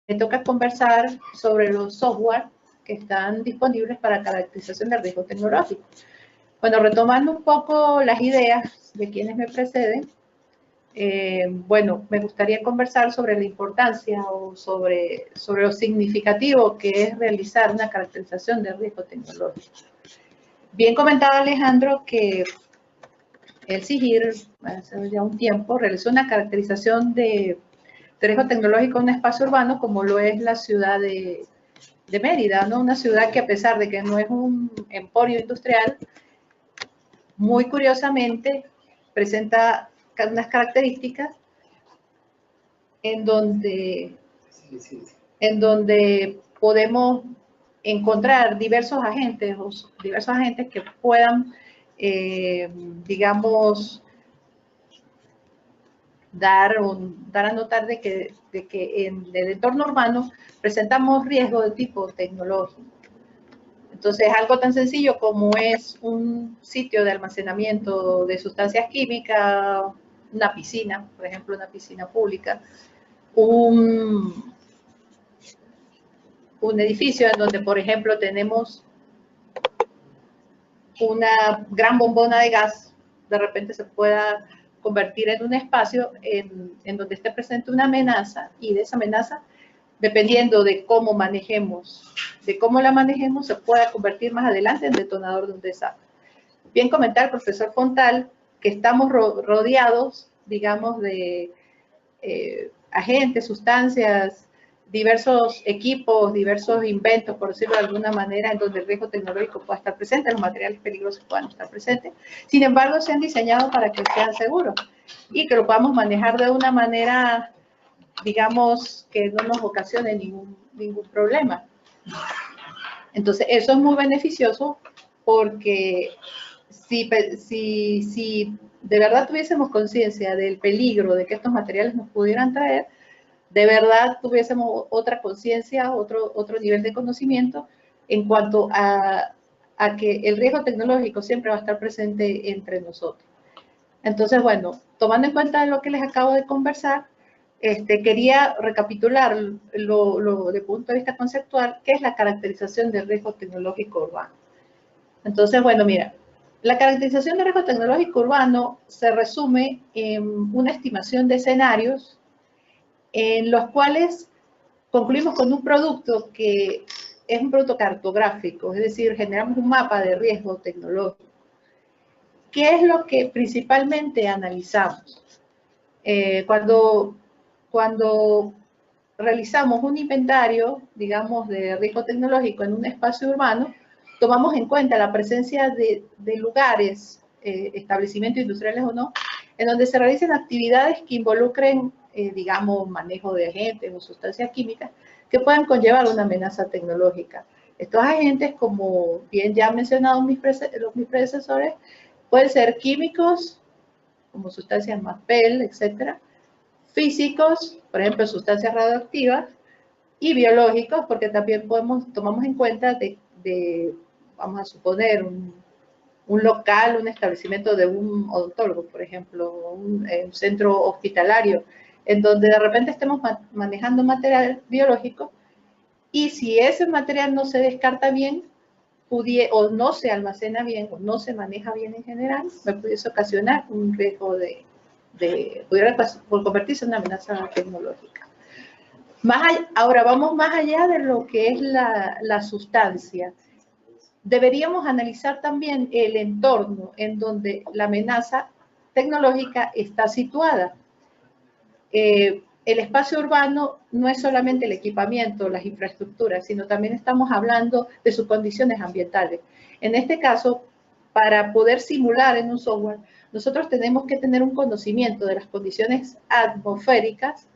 me toca conversar sobre los software que están disponibles para caracterización del riesgo tecnológico. Bueno, retomando un poco las ideas de quienes me preceden, bueno, me gustaría conversar sobre la importancia o sobre lo significativo que es realizar una caracterización de riesgo tecnológico. Bien comentaba Alejandro que el CIGIR, hace ya un tiempo, realizó una caracterización de riesgo tecnológico en un espacio urbano como lo es la ciudad de Mérida, ¿no? Una ciudad que a pesar de que no es un emporio industrial, muy curiosamente presenta unas características en donde podemos encontrar diversos agentes que puedan, digamos, dar a notar de que en el entorno urbano presentamos riesgo de tipo tecnológico. Entonces, algo tan sencillo como es un sitio de almacenamiento de sustancias químicas, una piscina, por ejemplo, una piscina pública, un edificio en donde, por ejemplo, tenemos una gran bombona de gas, de repente se pueda convertir en un espacio en donde esté presente una amenaza, y de esa amenaza, dependiendo de cómo la manejemos, se pueda convertir más adelante en detonador de un desastre. Bien comentar el profesor Fontal que estamos rodeados, digamos, de agentes, sustancias, diversos equipos, diversos inventos, por decirlo de alguna manera, en donde el riesgo tecnológico pueda estar presente, los materiales peligrosos puedan estar presentes. Sin embargo, se han diseñado para que sean seguros y que lo podamos manejar de una manera, digamos, que no nos ocasione ningún problema. Entonces, eso es muy beneficioso porque si de verdad tuviésemos conciencia del peligro de que estos materiales nos pudieran traer, de verdad tuviésemos otra conciencia, otro nivel de conocimiento en cuanto a que el riesgo tecnológico siempre va a estar presente entre nosotros. Entonces, bueno, tomando en cuenta lo que les acabo de conversar, quería recapitular lo de punto de vista conceptual, que es la caracterización del riesgo tecnológico urbano. Entonces, bueno, mira, la caracterización de riesgo tecnológico urbano se resume en una estimación de escenarios en los cuales concluimos con un producto que es un producto cartográfico, es decir, generamos un mapa de riesgo tecnológico. ¿Qué es lo que principalmente analizamos? Cuando realizamos un inventario, digamos, de riesgo tecnológico en un espacio urbano, tomamos en cuenta la presencia de lugares, establecimientos industriales o no, en donde se realicen actividades que involucren, digamos, manejo de agentes o sustancias químicas que puedan conllevar una amenaza tecnológica. Estos agentes, como bien ya han mencionado mis predecesores, pueden ser químicos, como sustancias MAPEL, etcétera, físicos, por ejemplo, sustancias radioactivas, y biológicos, porque también tomamos en cuenta vamos a suponer, un local, un establecimiento de un odontólogo, por ejemplo, un centro hospitalario, en donde de repente estemos manejando material biológico, y si ese material no se descarta bien, o no se almacena bien, o no se maneja bien en general, me pudiese ocasionar un riesgo pudiera convertirse en una amenaza tecnológica. Ahora vamos más allá de lo que es la sustancia. Deberíamos analizar también el entorno en donde la amenaza tecnológica está situada. El espacio urbano no es solamente el equipamiento, las infraestructuras, sino también estamos hablando de sus condiciones ambientales. En este caso, para poder simular en un software, nosotros tenemos que tener un conocimiento de las condiciones atmosféricas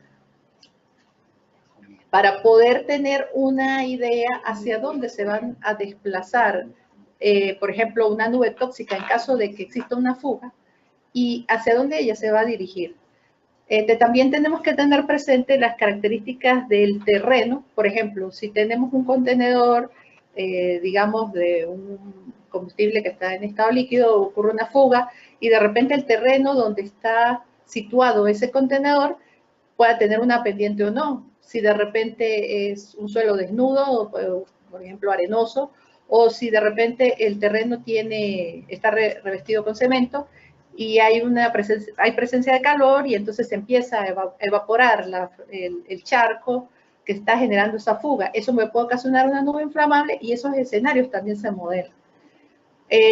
para poder tener una idea hacia dónde se van a desplazar, por ejemplo, una nube tóxica en caso de que exista una fuga, y hacia dónde ella se va a dirigir. También tenemos que tener presente las características del terreno. Por ejemplo, si tenemos un contenedor, digamos, de un combustible que está en estado líquido, ocurre una fuga, y de repente el terreno donde está situado ese contenedor pueda tener una pendiente o no. si de repente es un suelo desnudo, por ejemplo arenoso, o si de repente el terreno está revestido con cemento y hay presencia de calor y entonces se empieza a evaporar el charco que está generando esa fuga. Eso me puede ocasionar una nube inflamable y esos escenarios también se modelan.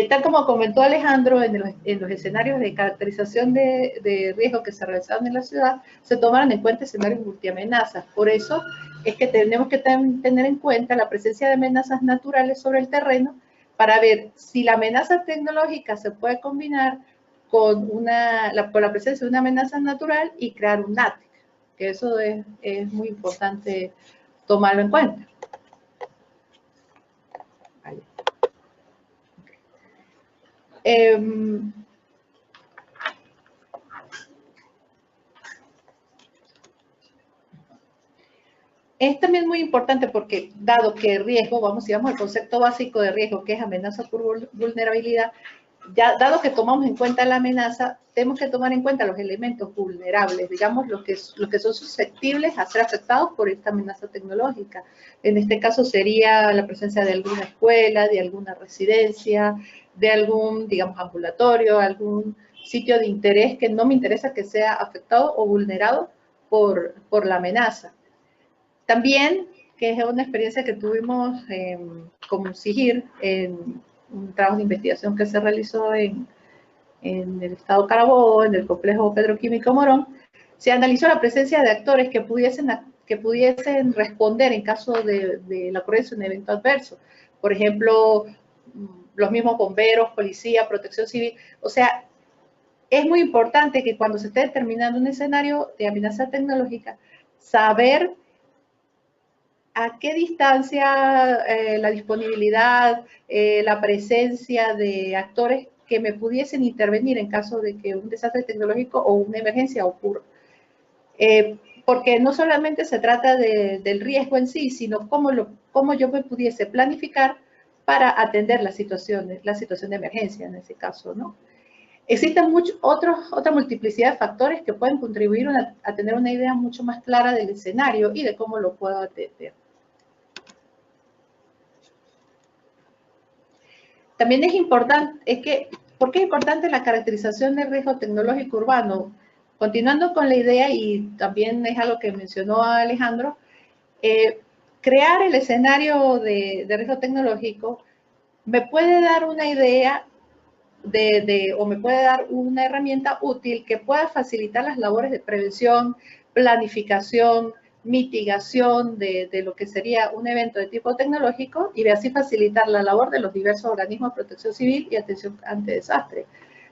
Tal como comentó Alejandro, en los escenarios de caracterización de riesgo que se realizaron en la ciudad, se tomaron en cuenta escenarios multiamenazas. Por eso es que tenemos que tener en cuenta la presencia de amenazas naturales sobre el terreno para ver si la amenaza tecnológica se puede combinar con la presencia de una amenaza natural y crear un NATIC, que eso es muy importante tomarlo en cuenta. Es también muy importante porque, dado que el riesgo, si vamos al concepto básico de riesgo, que es amenaza por vulnerabilidad, ya dado que tomamos en cuenta la amenaza, tenemos que tomar en cuenta los elementos vulnerables, digamos, los que son susceptibles a ser afectados por esta amenaza tecnológica. En este caso sería la presencia de alguna escuela, de alguna residencia, de algún, digamos, ambulatorio, algún sitio de interés que no me interesa que sea afectado o vulnerado por la amenaza. También, que es una experiencia que tuvimos como SIGIR, en un trabajo de investigación que se realizó en el estado Carabobo, en el complejo petroquímico Morón, se analizó la presencia de actores que pudiesen responder en caso de la ocurrencia de un evento adverso. Por ejemplo, los mismos bomberos, policía, protección civil. O sea, es muy importante que cuando se esté determinando un escenario de amenaza tecnológica, saber a qué distancia la disponibilidad, la presencia de actores que me pudiesen intervenir en caso de que un desastre tecnológico o una emergencia ocurra. Porque no solamente se trata del riesgo en sí, sino cómo yo me pudiese planificar para atender la situación de emergencia en ese caso, ¿no? Existen otra multiplicidad de factores que pueden contribuir a tener una idea mucho más clara del escenario y de cómo lo puedo atender. También es importante, ¿por qué es importante la caracterización del riesgo tecnológico urbano? Continuando con la idea, y también es algo que mencionó Alejandro, crear el escenario de riesgo tecnológico me puede dar una idea o me puede dar una herramienta útil que pueda facilitar las labores de prevención, planificación, mitigación de lo que sería un evento de tipo tecnológico y de así facilitar la labor de los diversos organismos de protección civil y atención ante desastres.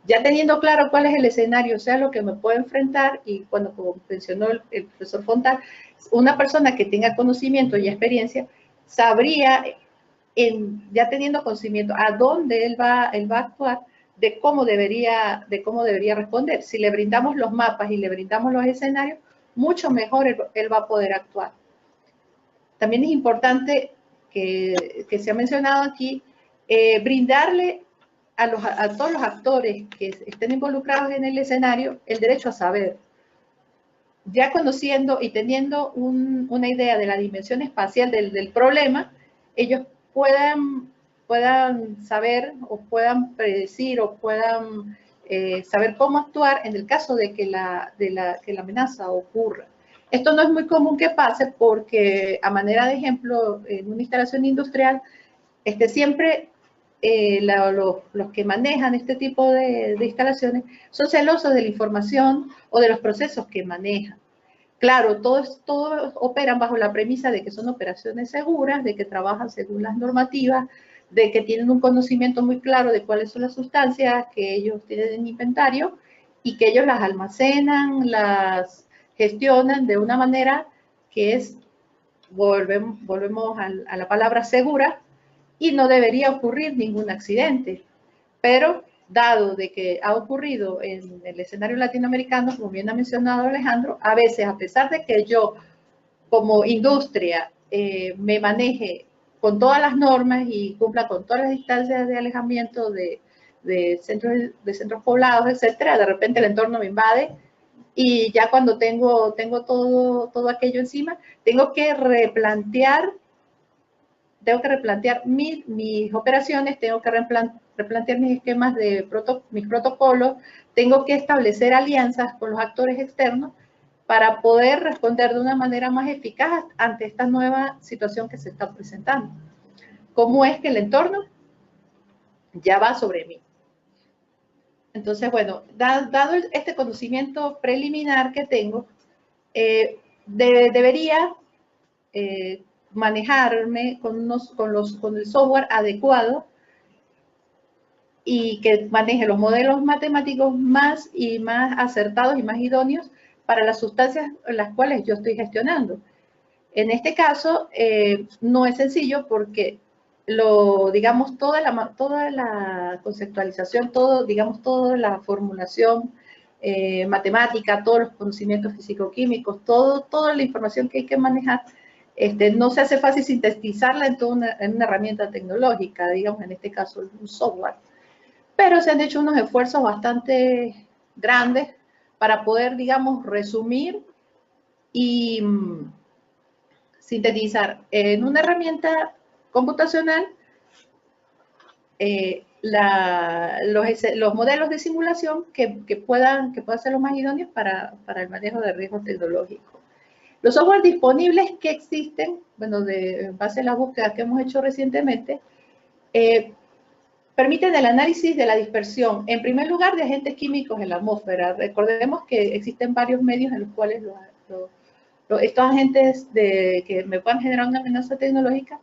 Ya teniendo claro cuál es el escenario, sea lo que me puedo enfrentar, y cuando, como mencionó el profesor Fontal, una persona que tenga conocimiento y experiencia sabría, ya teniendo conocimiento a dónde él va a actuar, de cómo debería responder. Si le brindamos los mapas y le brindamos los escenarios, mucho mejor él va a poder actuar. También es importante que se ha mencionado aquí, brindarle a todos los actores que estén involucrados en el escenario el derecho a saber. Ya conociendo y teniendo una idea de la dimensión espacial del problema, ellos puedan saber o puedan predecir o puedan saber cómo actuar en el caso de que la amenaza ocurra. Esto no es muy común que pase porque, a manera de ejemplo, en una instalación industrial, siempre los que manejan este tipo de instalaciones son celosos de la información o de los procesos que manejan. Claro, todos operan bajo la premisa de que son operaciones seguras, de que trabajan según las normativas, de que tienen un conocimiento muy claro de cuáles son las sustancias que ellos tienen en inventario y que ellos las almacenan, las gestionan de una manera que es, volvemos a la palabra segura, y no debería ocurrir ningún accidente. Pero dado de que ha ocurrido en el escenario latinoamericano, como bien ha mencionado Alejandro, a veces, a pesar de que yo como industria me maneje con todas las normas y cumpla con todas las distancias de alejamiento de centros poblados, etcétera, de repente el entorno me invade y ya cuando tengo todo aquello encima, tengo que replantear mis operaciones, tengo que replantear mis esquemas mis protocolos, tengo que establecer alianzas con los actores externos para poder responder de una manera más eficaz ante esta nueva situación que se está presentando. ¿Cómo es que el entorno ya va sobre mí? Entonces, bueno, dado este conocimiento preliminar que tengo, debería manejarme con el software adecuado y que maneje los modelos matemáticos más acertados y más idóneos para las sustancias en las cuales yo estoy gestionando. En este caso, no es sencillo porque digamos, toda la conceptualización, toda la formulación matemática, todos los conocimientos físico-químicos, toda la información que hay que manejar, no se hace fácil sintetizarla en una herramienta tecnológica, digamos, en este caso, un software. Pero se han hecho unos esfuerzos bastante grandes para poder, digamos, resumir y sintetizar en una herramienta computacional los modelos de simulación que puedan ser los más idóneos para el manejo de riesgos tecnológicos. Los softwares disponibles que existen, bueno, en base a las búsquedas que hemos hecho recientemente, permiten el análisis de la dispersión, en primer lugar, de agentes químicos en la atmósfera. Recordemos que existen varios medios en los cuales estos agentes que me puedan generar una amenaza tecnológica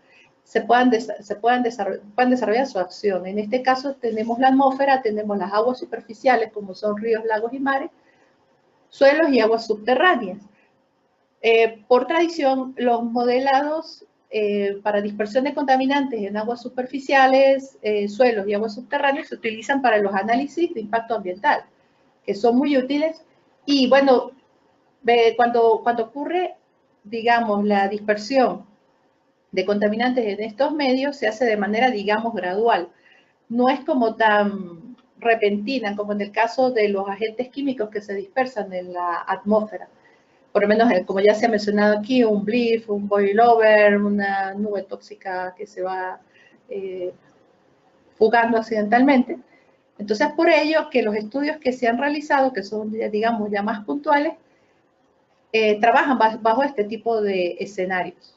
puedan desarrollar su acción. En este caso tenemos la atmósfera, tenemos las aguas superficiales, como son ríos, lagos y mares, suelos y aguas subterráneas. Por tradición, los modelados para dispersión de contaminantes en aguas superficiales, suelos y aguas subterráneas se utilizan para los análisis de impacto ambiental, que son muy útiles. Y bueno, cuando ocurre, digamos, la dispersión de contaminantes en estos medios, se hace de manera, digamos, gradual. No es como tan repentina como en el caso de los agentes químicos que se dispersan en la atmósfera. Por lo menos, como ya se ha mencionado aquí, un bliff, un boil over, una nube tóxica que se va fugando accidentalmente. Entonces, por ello que los estudios que se han realizado, que son, digamos, ya más puntuales, trabajan bajo este tipo de escenarios.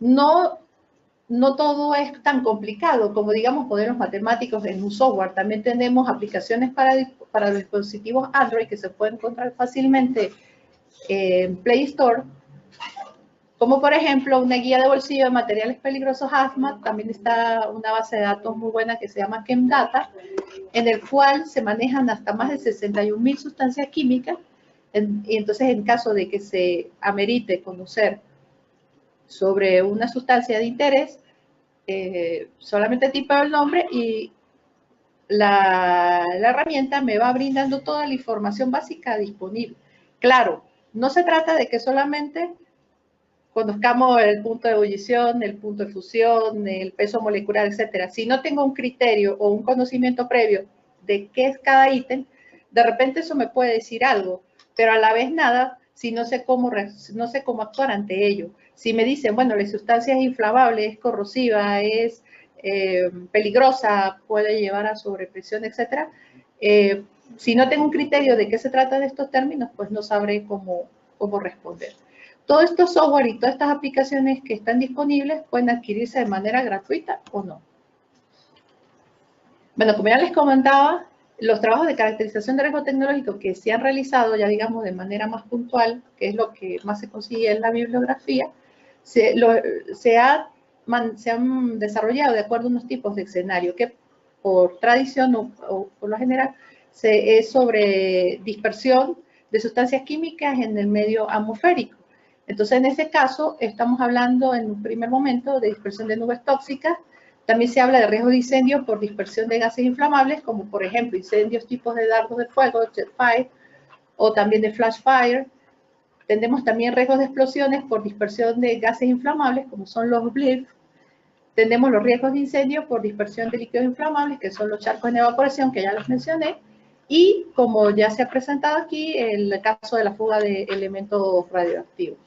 No todo es tan complicado como, digamos, modelos matemáticos en un software. También tenemos aplicaciones para los dispositivos Android que se pueden encontrar fácilmente en Play Store, como por ejemplo una guía de bolsillo de materiales peligrosos HAZMAT. También está una base de datos muy buena que se llama ChemData, en el cual se manejan hasta más de 61.000 sustancias químicas, y entonces en caso de que se amerite conocer sobre una sustancia de interés, solamente tipeo el nombre y la herramienta me va brindando toda la información básica disponible. Claro, no se trata de que solamente conozcamos el punto de ebullición, el punto de fusión, el peso molecular, etcétera. Si no tengo un criterio o un conocimiento previo de qué es cada ítem, de repente eso me puede decir algo, pero a la vez nada si no sé cómo actuar ante ello. Si me dicen, bueno, la sustancia es inflamable, es corrosiva, es peligrosa, puede llevar a sobrepresión, etcétera, si no tengo un criterio de qué se trata de estos términos, pues no sabré cómo responder. Todos estos software y todas estas aplicaciones que están disponibles pueden adquirirse de manera gratuita o no. Bueno, como ya les comentaba, los trabajos de caracterización de riesgo tecnológico que se han realizado ya, digamos, de manera más puntual, que es lo que más se consigue en la bibliografía, se han desarrollado de acuerdo a unos tipos de escenario que por tradición o por lo general es sobre dispersión de sustancias químicas en el medio atmosférico. Entonces, en ese caso, estamos hablando en un primer momento de dispersión de nubes tóxicas. También se habla de riesgo de incendio por dispersión de gases inflamables, como por ejemplo incendios tipos de dardos de fuego, jet fire, o también de flash fire. Tenemos también riesgos de explosiones por dispersión de gases inflamables, como son los BLIF. Tenemos los riesgos de incendio por dispersión de líquidos inflamables, que son los charcos en evaporación, que ya los mencioné. Y como ya se ha presentado aquí, el caso de la fuga de elementos radioactivos.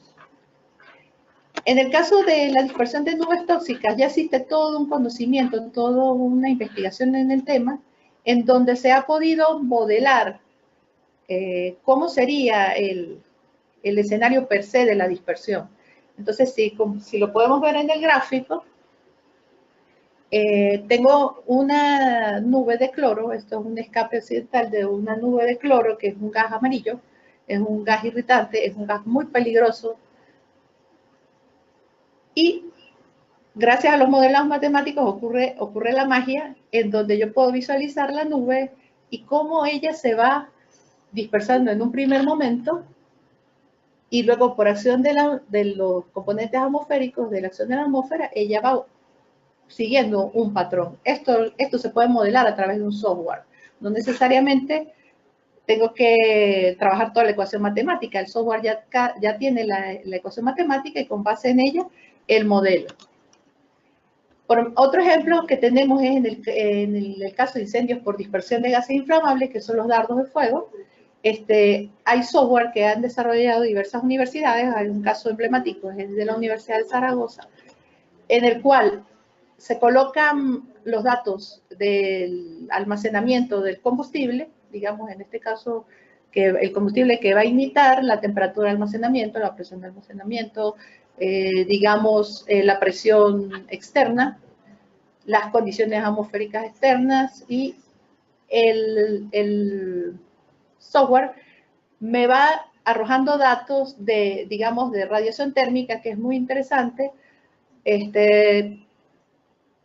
En el caso de la dispersión de nubes tóxicas, ya existe todo un conocimiento, toda una investigación en el tema, en donde se ha podido modelar cómo sería el escenario per se de la dispersión. Entonces, si lo podemos ver en el gráfico, tengo una nube de cloro, esto es un escape occidental de una nube de cloro, que es un gas amarillo, es un gas irritante, es un gas muy peligroso, y gracias a los modelos matemáticos ocurre la magia en donde yo puedo visualizar la nube y cómo ella se va dispersando en un primer momento y luego por acción de los componentes atmosféricos, de la acción de la atmósfera, ella va siguiendo un patrón. Esto se puede modelar a través de un software. No necesariamente tengo que trabajar toda la ecuación matemática. El software ya tiene la ecuación matemática y con base en ella el modelo. Otro ejemplo que tenemos es en el caso de incendios por dispersión de gases inflamables, que son los dardos de fuego. Hay software que han desarrollado diversas universidades, hay un caso emblemático, es el de la Universidad de Zaragoza, en el cual se colocan los datos del almacenamiento del combustible, digamos en este caso que el combustible que va a imitar la temperatura de almacenamiento, la presión de almacenamiento, digamos la presión externa, las condiciones atmosféricas externas, y el software me va arrojando datos de, digamos, de radiación térmica, que es muy interesante,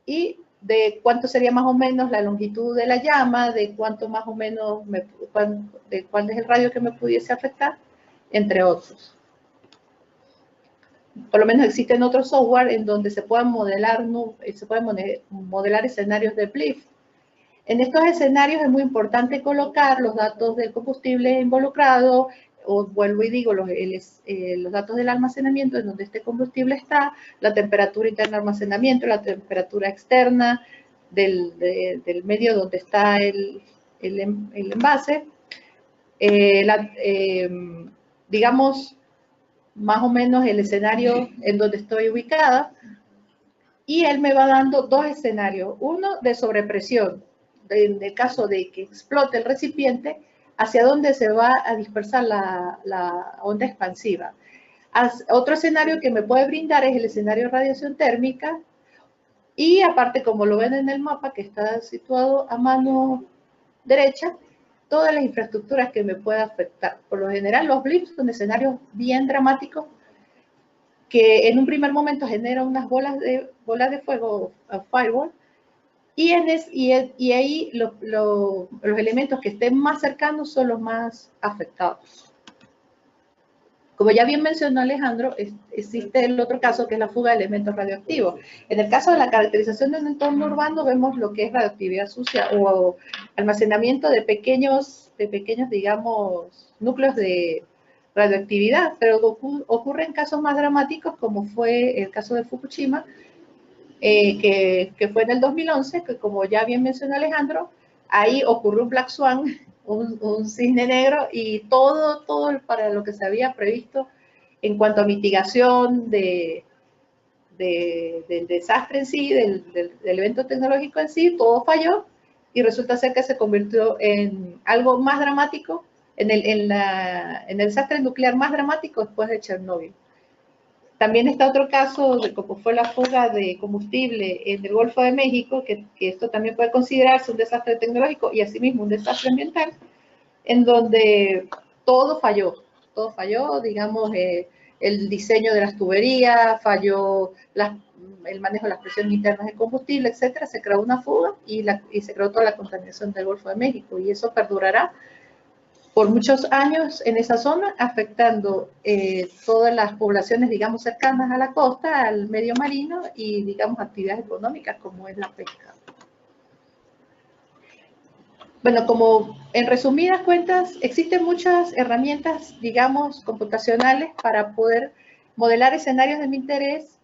y de cuánto sería más o menos la longitud de la llama, de cuánto más o menos, de cuál es el radio que me pudiese afectar, entre otros. Por lo menos existen otros software en donde se pueden modelar escenarios de BLIF. En estos escenarios es muy importante colocar los datos del combustible involucrado, o vuelvo y digo, los datos del almacenamiento en donde este combustible está, la temperatura interna de almacenamiento, la temperatura externa del medio donde está el envase, digamos, más o menos el escenario en donde estoy ubicada, y él me va dando dos escenarios, uno de sobrepresión, en el caso de que explote el recipiente, hacia dónde se va a dispersar la onda expansiva. Otro escenario que me puede brindar es el escenario de radiación térmica, y aparte, como lo ven en el mapa que está situado a mano derecha, todas las infraestructuras que me pueda afectar. Por lo general, los BLIFs son escenarios bien dramáticos que en un primer momento generan unas bolas de fuego, fireball, y ahí los elementos que estén más cercanos son los más afectados. Como ya bien mencionó Alejandro, existe el otro caso que es la fuga de elementos radioactivos. En el caso de la caracterización de un entorno urbano vemos lo que es radioactividad sucia o almacenamiento de pequeños, digamos, núcleos de radioactividad, pero ocurre en casos más dramáticos como fue el caso de Fukushima, que fue en el 2011, que como ya bien mencionó Alejandro, ahí ocurrió un Black Swan, un cisne negro, y todo para lo que se había previsto en cuanto a mitigación del desastre en sí, del evento tecnológico en sí, todo falló, y resulta ser que se convirtió en algo más dramático, en el desastre nuclear más dramático después de Chernóbil. También está otro caso de cómo fue la fuga de combustible en el Golfo de México, que esto también puede considerarse un desastre tecnológico y asimismo un desastre ambiental, en donde todo falló, digamos, el diseño de las tuberías, falló el manejo de las presiones internas de combustible, etcétera. Se creó una fuga y se creó toda la contaminación del Golfo de México, y eso perdurará por muchos años en esa zona, afectando todas las poblaciones, digamos, cercanas a la costa, al medio marino y, digamos, actividades económicas como es la pesca. Bueno, como en resumidas cuentas, existen muchas herramientas, digamos, computacionales para poder modelar escenarios de mi interés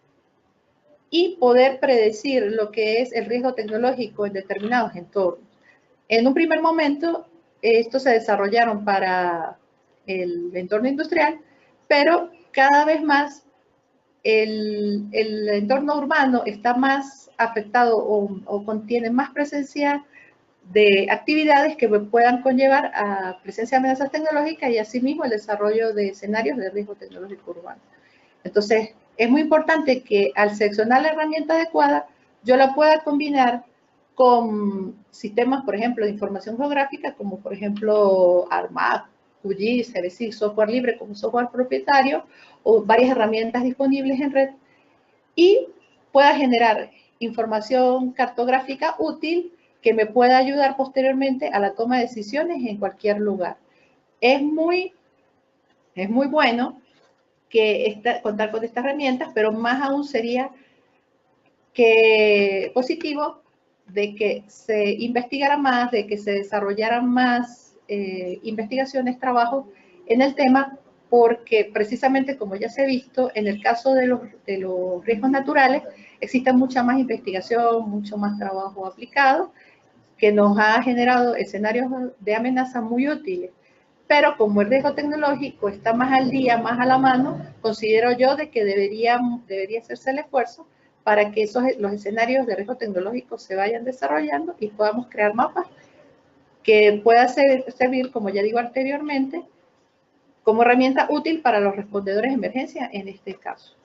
y poder predecir lo que es el riesgo tecnológico en determinados entornos. En un primer momento, estos se desarrollaron para el entorno industrial, pero cada vez más el entorno urbano está más afectado o contiene más presencia de actividades que puedan conllevar a presencia de amenazas tecnológicas y asimismo el desarrollo de escenarios de riesgo tecnológico urbano. Entonces, es muy importante que al seleccionar la herramienta adecuada, yo la pueda combinar con sistemas, por ejemplo, de información geográfica, como por ejemplo ARMAC, QGIS, es decir, software libre como software propietario, o varias herramientas disponibles en red, y pueda generar información cartográfica útil que me pueda ayudar posteriormente a la toma de decisiones en cualquier lugar. Es muy bueno contar con estas herramientas, pero más aún sería que positivo de que se investigara más, de que se desarrollaran más investigaciones, trabajos en el tema, porque precisamente como ya se ha visto, en el caso de los riesgos naturales, existe mucha más investigación, mucho más trabajo aplicado, que nos ha generado escenarios de amenaza muy útiles. Pero como el riesgo tecnológico está más al día, más a la mano, considero yo de que debería hacerse el esfuerzo para que los escenarios de riesgo tecnológico se vayan desarrollando y podamos crear mapas que puedan servir, como ya digo anteriormente, como herramienta útil para los respondedores de emergencia en este caso.